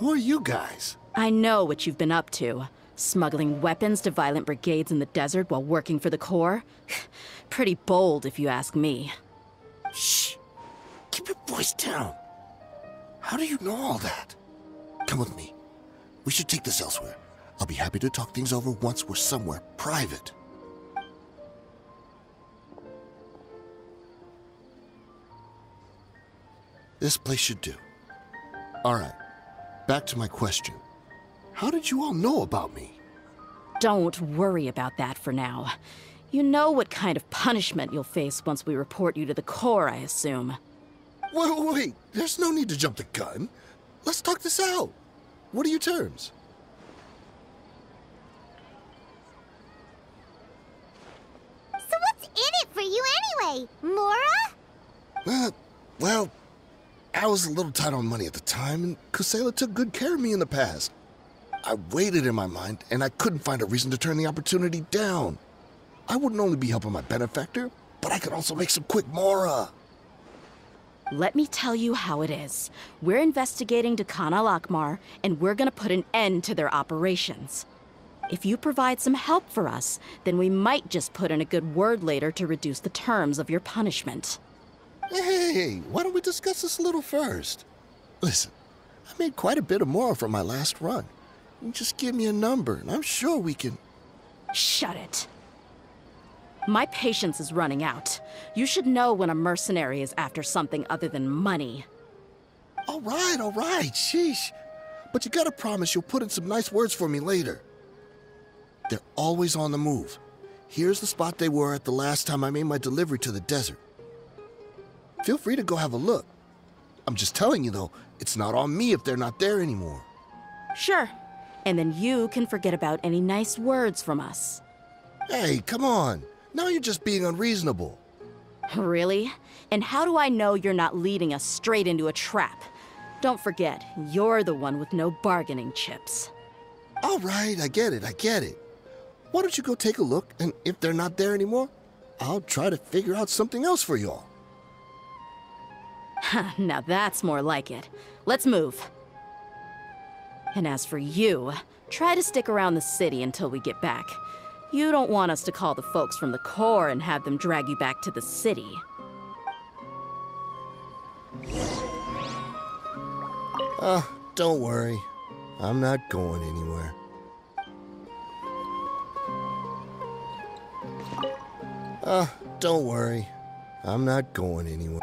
Who are you guys? I know what you've been up to. Smuggling weapons to violent brigades in the desert while working for the Corps? Pretty bold, if you ask me. Shh! Keep your voice down. How do you know all that? Come with me. We should take this elsewhere. I'll be happy to talk things over once we're somewhere private. This place should do. Alright, back to my question. How did you all know about me? Don't worry about that for now. You know what kind of punishment you'll face once we report you to the Corps, I assume. Wait, there's no need to jump the gun. Let's talk this out. What are your terms? So what's in it for you anyway, Mora? Well, I was a little tight on money at the time, and Kusela took good care of me in the past. I weighed it in my mind, and I couldn't find a reason to turn the opportunity down. I wouldn't only be helping my benefactor, but I could also make some quick Mora. Let me tell you how it is. We're investigating Khan al-Akmar, and we're gonna put an end to their operations. If you provide some help for us, then we might just put in a good word later to reduce the terms of your punishment. Hey, why don't we discuss this a little first? Listen, I made quite a bit of Mora from my last run. You just give me a number, and I'm sure we can... Shut it. My patience is running out. You should know when a mercenary is after something other than money. All right, sheesh. But you gotta promise you'll put in some nice words for me later. They're always on the move. Here's the spot they were at the last time I made my delivery to the desert. Feel free to go have a look. I'm just telling you, though, it's not on me if they're not there anymore. Sure. And then you can forget about any nice words from us. Hey, come on. Now you're just being unreasonable. Really? And how do I know you're not leading us straight into a trap? Don't forget, you're the one with no bargaining chips. All right, I get it. Why don't you go take a look, and if they're not there anymore, I'll try to figure out something else for y'all. Now that's more like it. Let's move. And as for you, try to stick around the city until we get back. You don't want us to call the folks from the Corps and have them drag you back to the city. Don't worry. I'm not going anywhere. Don't worry. I'm not going anywhere.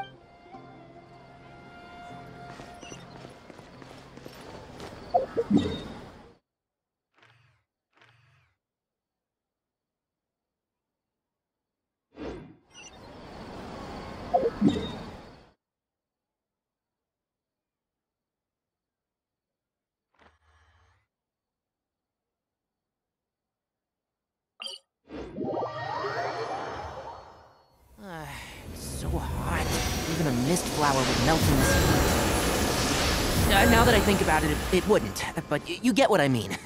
So hot. Even a mist flower would melt in this heat. Now that I think about it, it wouldn't. But you get what I mean.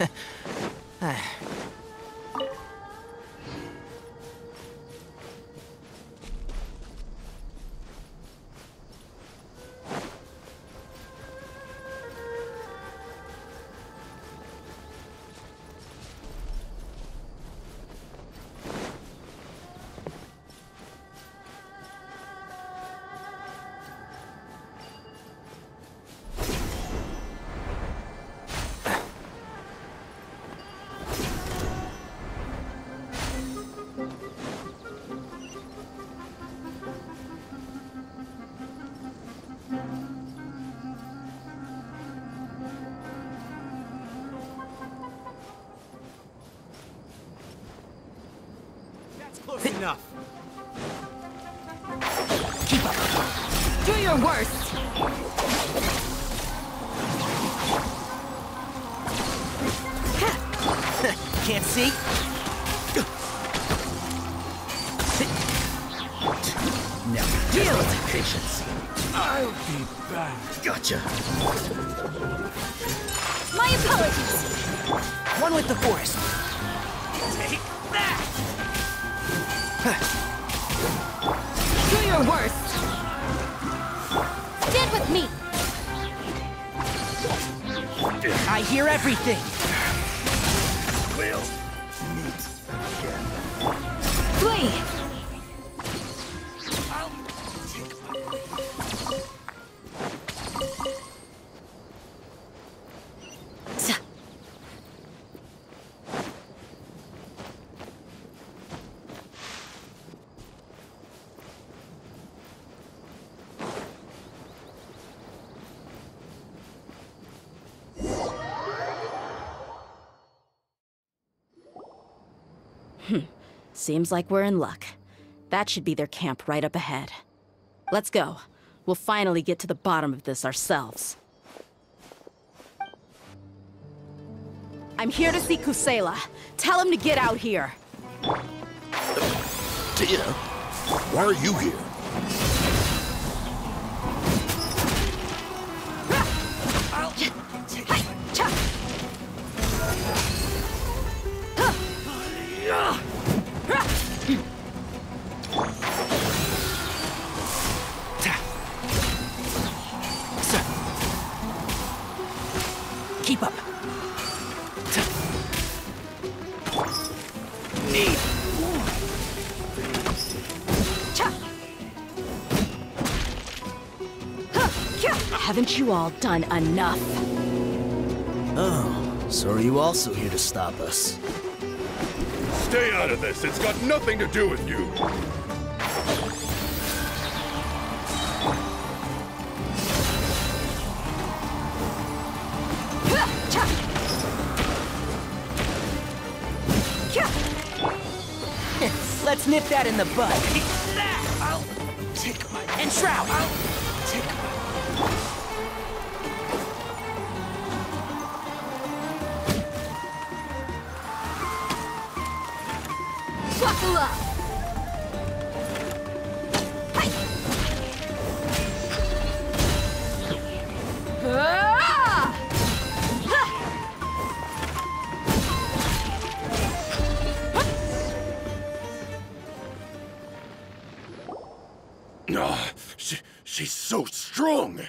Close enough. Keep up. Do your worst. Can't see? No. Yield! Patience. I'll be back. Gotcha. My apologies. One with the forest. Take that! Do your worst. Stand with me. I hear everything. We'll meet again. Flee! I'll take Seems like we're in luck. That should be their camp right up ahead. Let's go. We'll finally get to the bottom of this ourselves. I'm here to see Kusela. Tell him to get out here. Dehya, why are you here? I'll take Keep up. need. Haven't you all done enough? Oh, so are you also here to stop us? Stay out of this. It's got nothing to do with you. Let's nip that in the bud. I'll take my And Shroud. I'll take my Buckle up! She's so strong.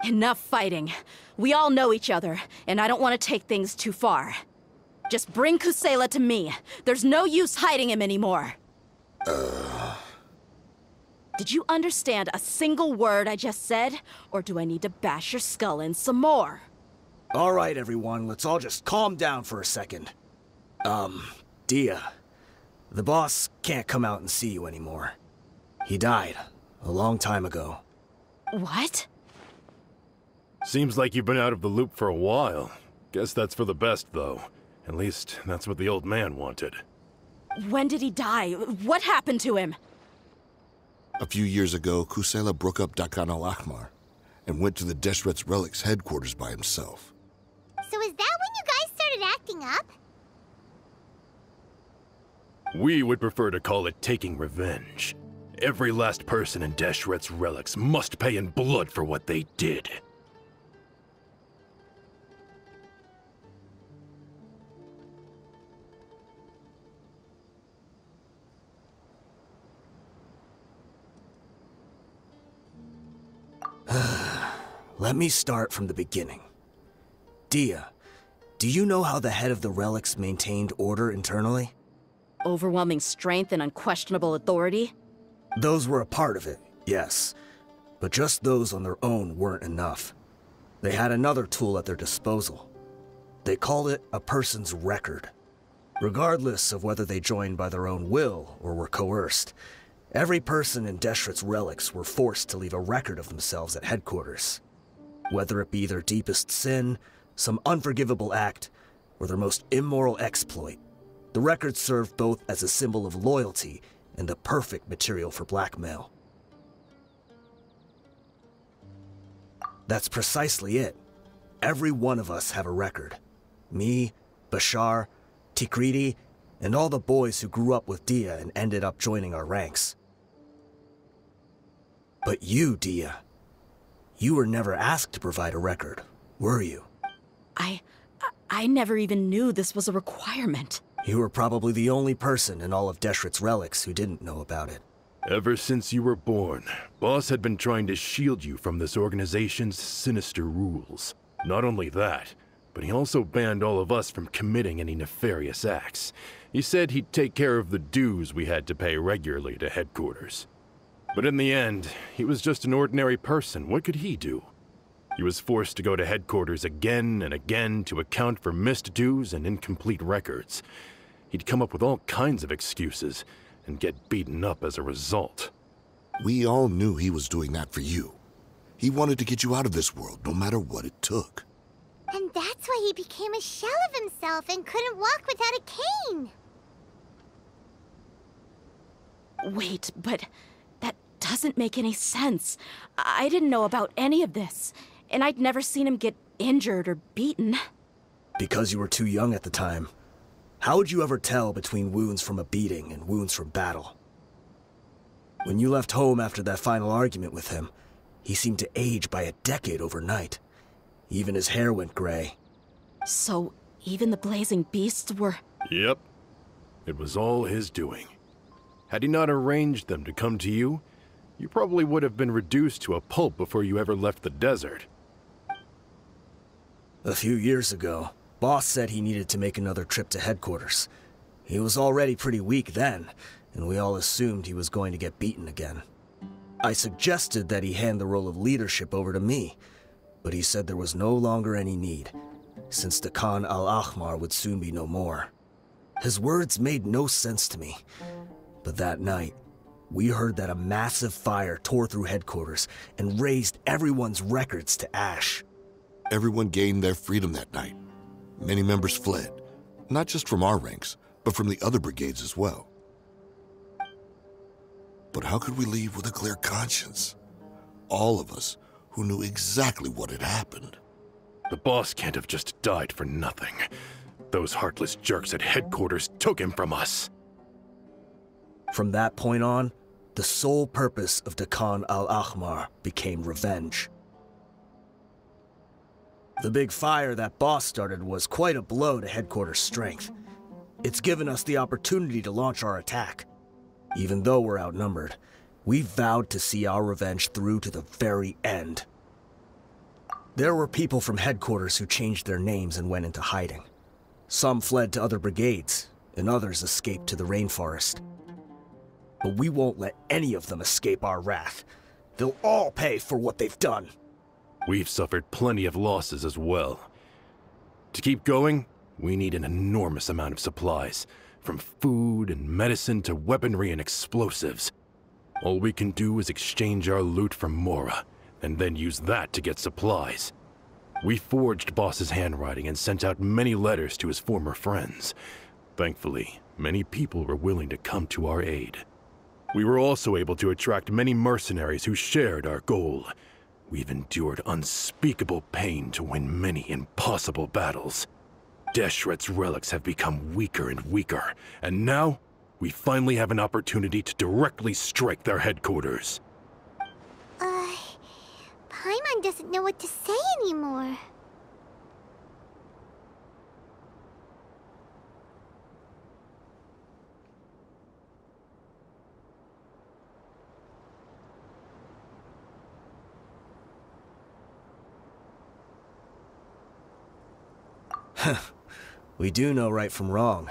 Enough fighting. We all know each other, and I don't want to take things too far. Just bring Kusela to me. There's no use hiding him anymore. Did you understand a single word I just said? Or do I need to bash your skull in some more? All right, everyone, let's all just calm down for a second. Dehya, the boss can't come out and see you anymore. He died a long time ago. What? Seems like you've been out of the loop for a while. Guess that's for the best, though. At least, that's what the old man wanted. When did he die? What happened to him? A few years ago, Kusela broke up Dakan al-Ahmar and went to the Deshret's Relics headquarters by himself. So is that when you guys started acting up? We would prefer to call it taking revenge. Every last person in Deshret's Relics must pay in blood for what they did. Let me start from the beginning. Dehya, do you know how the head of the Relics maintained order internally? Overwhelming strength and unquestionable authority? Those were a part of it, yes. But just those on their own weren't enough. They had another tool at their disposal. They called it a person's record. Regardless of whether they joined by their own will or were coerced, every person in Deshret's Relics were forced to leave a record of themselves at headquarters. Whether it be their deepest sin, some unforgivable act, or their most immoral exploit, the record served both as a symbol of loyalty and the perfect material for blackmail. That's precisely it. Every one of us have a record. Me, Bashar, Tikriti, and all the boys who grew up with Dehya and ended up joining our ranks. But you, Dehya, you were never asked to provide a record, were you? I never even knew this was a requirement. You were probably the only person in all of Deshret's Relics who didn't know about it. Ever since you were born, Boss had been trying to shield you from this organization's sinister rules. Not only that, but he also banned all of us from committing any nefarious acts. He said he'd take care of the dues we had to pay regularly to headquarters. But in the end, he was just an ordinary person. What could he do? He was forced to go to headquarters again and again to account for missed dues and incomplete records. He'd come up with all kinds of excuses and get beaten up as a result. We all knew he was doing that for you. He wanted to get you out of this world, no matter what it took. And that's why he became a shell of himself and couldn't walk without a cane. Wait, but that doesn't make any sense. I didn't know about any of this, and I'd never seen him get injured or beaten. Because you were too young at the time. How would you ever tell between wounds from a beating and wounds from battle? When you left home after that final argument with him, he seemed to age by a decade overnight. Even his hair went gray. So, even the blazing beasts were... Yep. It was all his doing. Had he not arranged them to come to you, you probably would have been reduced to a pulp before you ever left the desert. A few years ago, Boss said he needed to make another trip to headquarters. He was already pretty weak then, and we all assumed he was going to get beaten again. I suggested that he hand the role of leadership over to me, but he said there was no longer any need, since the Khan al-Ahmar would soon be no more. His words made no sense to me, but that night, we heard that a massive fire tore through headquarters and razed everyone's records to ash. Everyone gained their freedom that night. Many members fled, not just from our ranks, but from the other brigades as well. But how could we leave with a clear conscience? All of us who knew exactly what had happened. The boss can't have just died for nothing. Those heartless jerks at headquarters took him from us. From that point on, the sole purpose of the Khan al-Ahmar became revenge. The big fire that Boss started was quite a blow to headquarters' strength. It's given us the opportunity to launch our attack. Even though we're outnumbered, we vowed to see our revenge through to the very end. There were people from headquarters who changed their names and went into hiding. Some fled to other brigades, and others escaped to the rainforest. But we won't let any of them escape our wrath. They'll all pay for what they've done. We've suffered plenty of losses as well. To keep going, we need an enormous amount of supplies, from food and medicine to weaponry and explosives. All we can do is exchange our loot from Mora, and then use that to get supplies. We forged Boss's handwriting and sent out many letters to his former friends. Thankfully, many people were willing to come to our aid. We were also able to attract many mercenaries who shared our goal. We've endured unspeakable pain to win many impossible battles. Deshret's relics have become weaker and weaker, and now we finally have an opportunity to directly strike their headquarters. Paimon doesn't know what to say anymore. We do know right from wrong,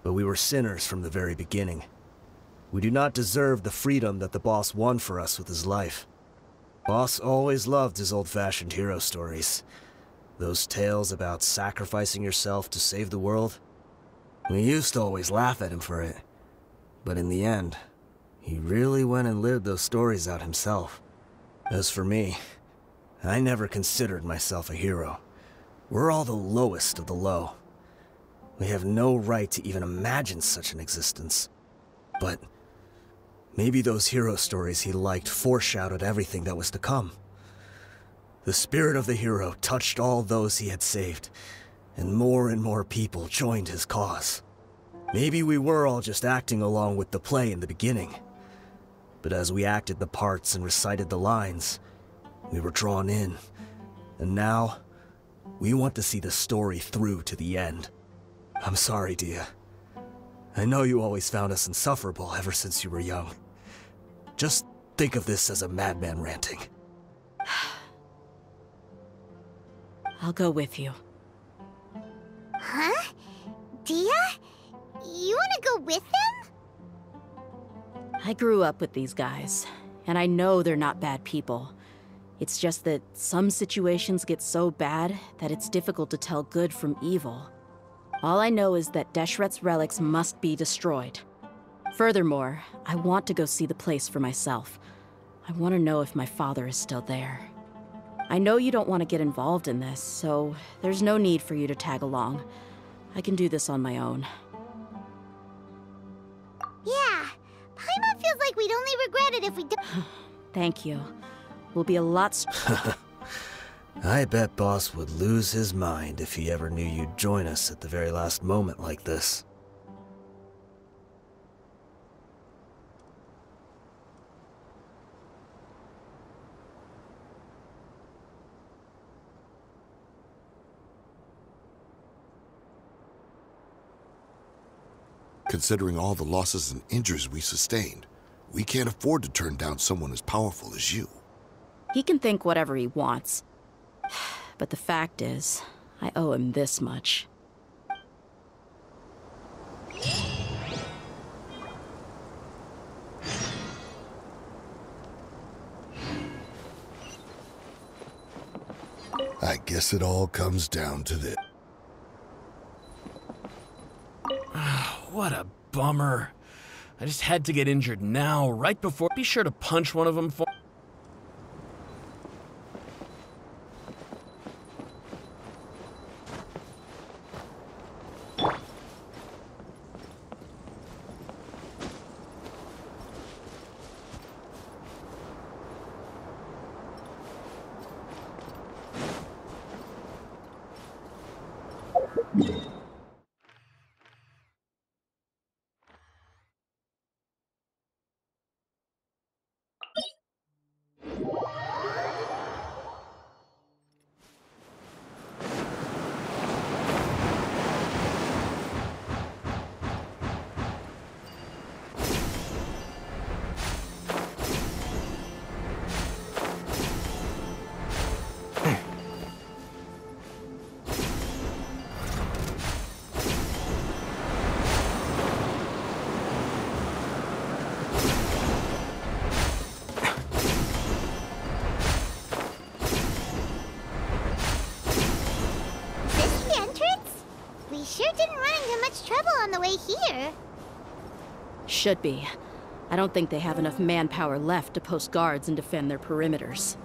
but we were sinners from the very beginning. We do not deserve the freedom that the boss won for us with his life. Boss always loved his old-fashioned hero stories. Those tales about sacrificing yourself to save the world. We used to always laugh at him for it. But in the end, he really went and lived those stories out himself. As for me, I never considered myself a hero. We're all the lowest of the low. We have no right to even imagine such an existence. But maybe those hero stories he liked foreshadowed everything that was to come. The spirit of the hero touched all those he had saved, and more people joined his cause. Maybe we were all just acting along with the play in the beginning. But as we acted the parts and recited the lines, we were drawn in. And now, we want to see the story through to the end. I'm sorry, Dehya. I know you always found us insufferable ever since you were young. Just think of this as a madman ranting. I'll go with you. Huh? Dehya? You wanna go with them? I grew up with these guys, and I know they're not bad people. It's just that some situations get so bad that it's difficult to tell good from evil. All I know is that Deshret's relics must be destroyed. Furthermore, I want to go see the place for myself. I want to know if my father is still there. I know you don't want to get involved in this, so there's no need for you to tag along. I can do this on my own. Yeah, Paimon feels like we'd only regret it if we don't. Thank you. We'll be a lot I bet Boss would lose his mind if he ever knew you'd join us at the very last moment like this. Considering all the losses and injuries we sustained, we can't afford to turn down someone as powerful as you. He can think whatever he wants. But the fact is, I owe him this much. I guess it all comes down to this. What a bummer. I just had to get injured now, right before. Be sure to punch one of them for. We sure didn't run into much trouble on the way here. Should be. I don't think they have enough manpower left to post guards and defend their perimeters.